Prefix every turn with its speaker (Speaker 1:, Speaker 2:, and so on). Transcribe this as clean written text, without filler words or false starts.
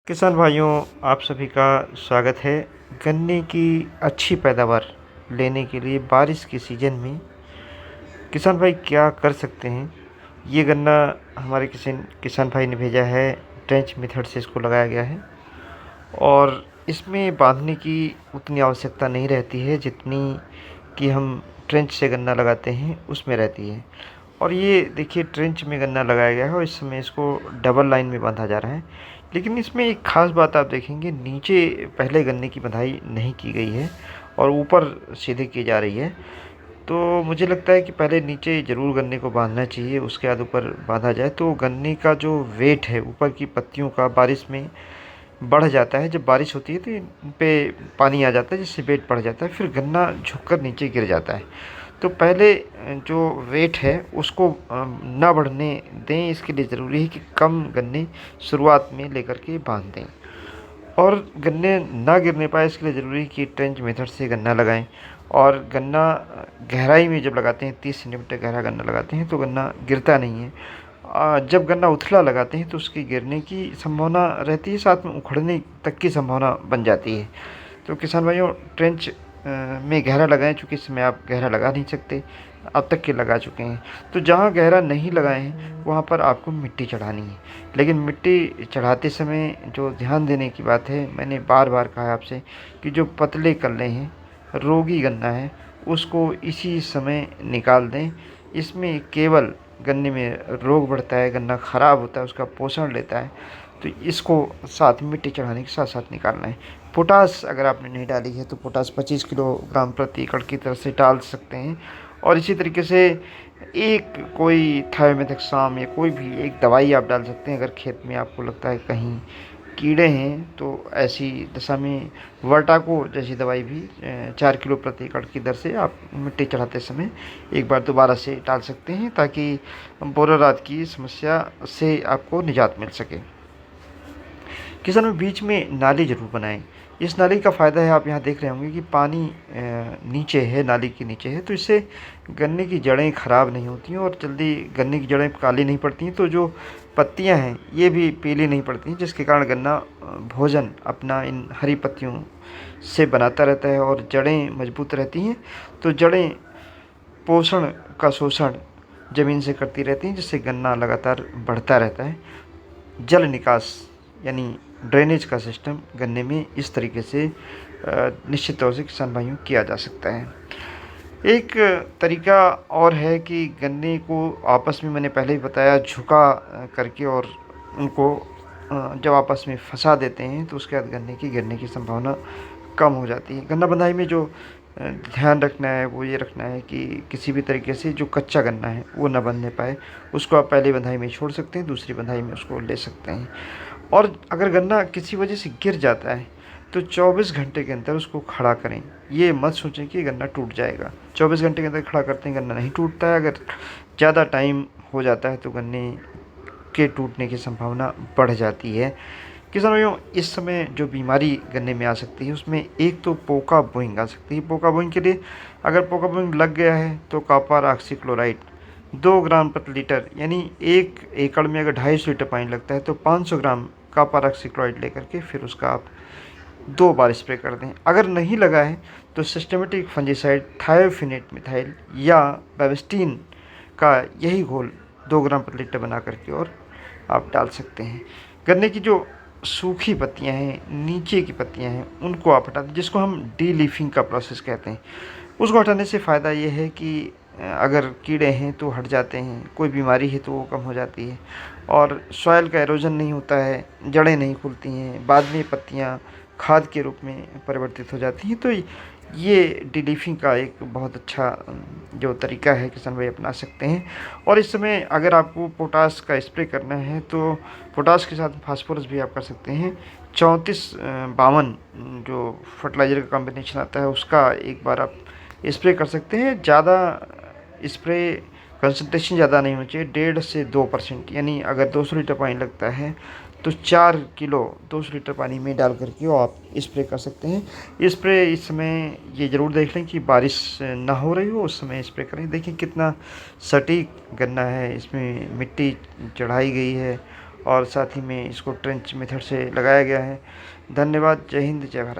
Speaker 1: किसान भाइयों, आप सभी का स्वागत है। गन्ने की अच्छी पैदावार लेने के लिए बारिश के सीज़न में किसान भाई क्या कर सकते हैं? ये गन्ना हमारे किसी किसान भाई ने भेजा है। ट्रेंच मेथड से इसको लगाया गया है और इसमें बांधने की उतनी आवश्यकता नहीं रहती है जितनी कि हम ट्रेंच से गन्ना लगाते हैं उसमें रहती है। और ये देखिए, ट्रेंच में गन्ना लगाया गया है और इस समय इसको डबल लाइन में बांधा जा रहा है। लेकिन इसमें एक ख़ास बात आप देखेंगे, नीचे पहले गन्ने की बंधाई नहीं की गई है और ऊपर सीधे की जा रही है। तो मुझे लगता है कि पहले नीचे ज़रूर गन्ने को बांधना चाहिए, उसके बाद ऊपर बांधा जाए तो गन्ने का जो वेट है ऊपर की पत्तियों का बारिश में बढ़ जाता है। जब बारिश होती है तो इन पे पानी आ जाता है जिससे वेट बढ़ जाता है, फिर गन्ना झुककर नीचे गिर जाता है। तो पहले जो वेट है उसको ना बढ़ने दें, इसके लिए ज़रूरी है कि कम गन्ने शुरुआत में लेकर के बांध दें। और गन्ने ना गिरने पाए इसके लिए ज़रूरी है कि ट्रेंच मेथड से गन्ना लगाएं। और गन्ना गहराई में जब लगाते हैं, 30 सेंटीमीटर गहरा गन्ना लगाते हैं तो गन्ना गिरता नहीं है। जब गन्ना उथला लगाते हैं तो उसकी गिरने की संभावना रहती है, साथ में उखड़ने तक की संभावना बन जाती है। तो किसान भाइयों, ट्रेंच में गहरा लगाएं, चूँकि इस समय आप गहरा लगा नहीं सकते, अब तक के लगा चुके हैं। तो जहाँ गहरा नहीं लगाए हैं वहाँ पर आपको मिट्टी चढ़ानी है। लेकिन मिट्टी चढ़ाते समय जो ध्यान देने की बात है, मैंने बार बार कहा है आपसे कि जो पतले कल्ले हैं, रोगी गन्ना है, उसको इसी समय निकाल दें। इसमें केवल गन्ने में रोग बढ़ता है, गन्ना ख़राब होता है, उसका पोषण लेता है। तो इसको साथ में मिट्टी चढ़ाने के साथ साथ निकालना है। पोटास अगर आपने नहीं डाली है तो पोटास 25 किलोग्राम प्रति एकड़ की तरह से डाल सकते हैं। और इसी तरीके से एक कोई थायोमेथाक्साम या कोई भी एक दवाई आप डाल सकते हैं अगर खेत में आपको लगता है कहीं कीड़े हैं। तो ऐसी दशा में वर्टाको जैसी दवाई भी 4 किलो प्रति एकड़ की दर से आप मिट्टी चढ़ाते समय एक बार दोबारा से डाल सकते हैं, ताकि बोरा रात की समस्या से आपको निजात मिल सके। किसानों, बीच में नाली ज़रूर बनाएं। इस नाली का फ़ायदा है, आप यहाँ देख रहे होंगे कि पानी नीचे है, नाली के नीचे है, तो इससे गन्ने की जड़ें ख़राब नहीं होती हैं और जल्दी गन्ने की जड़ें काली नहीं पड़ती हैं। तो जो पत्तियाँ हैं ये भी पीली नहीं पड़ती हैं, जिसके कारण गन्ना भोजन अपना इन हरी पत्तियों से बनाता रहता है और जड़ें मजबूत रहती हैं। तो जड़ें पोषण का शोषण ज़मीन से करती रहती हैं, जिससे गन्ना लगातार बढ़ता रहता है। जल निकास यानी ड्रेनेज का सिस्टम गन्ने में इस तरीके से निश्चित तौर से किसान भाइयों किया जा सकता है। एक तरीका और है कि गन्ने को आपस में, मैंने पहले ही बताया, झुका करके और उनको जब आपस में फंसा देते हैं तो उसके बाद गन्ने की गिरने की संभावना कम हो जाती है। गन्ना बंधाई में जो ध्यान रखना है वो ये रखना है कि किसी भी तरीके से जो कच्चा गन्ना है वो ना बनने पाए। उसको आप पहली बंधाई में छोड़ सकते हैं, दूसरी बंधाई में उसको ले सकते हैं। और अगर गन्ना किसी वजह से गिर जाता है तो 24 घंटे के अंदर उसको खड़ा करें। ये मत सोचें कि गन्ना टूट जाएगा। 24 घंटे के अंदर खड़ा करते हैं गन्ना नहीं टूटता है। अगर ज़्यादा टाइम हो जाता है तो गन्ने के टूटने की संभावना बढ़ जाती है। किसान भाइयों, इस समय जो बीमारी गन्ने में आ सकती है उसमें एक तो पोका बोइंग आ सकती है। पोका बोइंग के लिए अगर पोका बोइंग लग गया है तो कॉपर ऑक्सीक्लोराइड 2 ग्राम प्रति लीटर, यानी 1 एकड़ में अगर 250 लीटर पानी लगता है तो 500 ग्राम कॉपर ऑक्सीक्लोराइड लेकर के फिर उसका आप 2 बार स्प्रे कर दें। अगर नहीं लगा है तो सिस्टमेटिक फंजीसाइड थायोफिनेट मिथाइल या बेविस्टीन का यही घोल 2 ग्राम प्रति लीटर बना करके और आप डाल सकते हैं। गन्ने की जो सूखी पत्तियां हैं, नीचे की पत्तियां हैं, उनको आप हटा दें, जिसको हम डीलीफिंग का प्रोसेस कहते हैं। उसको हटाने से फ़ायदा ये है कि अगर कीड़े हैं तो हट जाते हैं, कोई बीमारी है तो वो कम हो जाती है और सॉइल का एरोजन नहीं होता है, जड़ें नहीं खुलती हैं, बाद में पत्तियाँ खाद के रूप में परिवर्तित हो जाती हैं। तो ये डीलीफिंग का एक बहुत अच्छा जो तरीका है किसान भाई अपना सकते हैं। और इस समय अगर आपको पोटास का स्प्रे करना है तो पोटास के साथ फास्फोरस भी आप कर सकते हैं। 34-52 जो फर्टिलाइज़र का कॉम्बिनेशन आता है उसका एक बार आप स्प्रे कर सकते हैं। ज़्यादा स्प्रे कंसंट्रेशन ज़्यादा नहीं होना चाहिए, 1.5 से 2%, यानी अगर 200 लीटर पानी लगता है तो 4 किलो 200 लीटर पानी में डाल करके वो आप स्प्रे कर सकते हैं। स्प्रे इस समय ये ज़रूर देख लें कि बारिश ना हो रही हो उस समय स्प्रे करें। देखिए कितना सटीक गन्ना है, इसमें मिट्टी चढ़ाई गई है और साथ ही में इसको ट्रेंच मेथड से लगाया गया है। धन्यवाद। जय हिंद, जय भारत।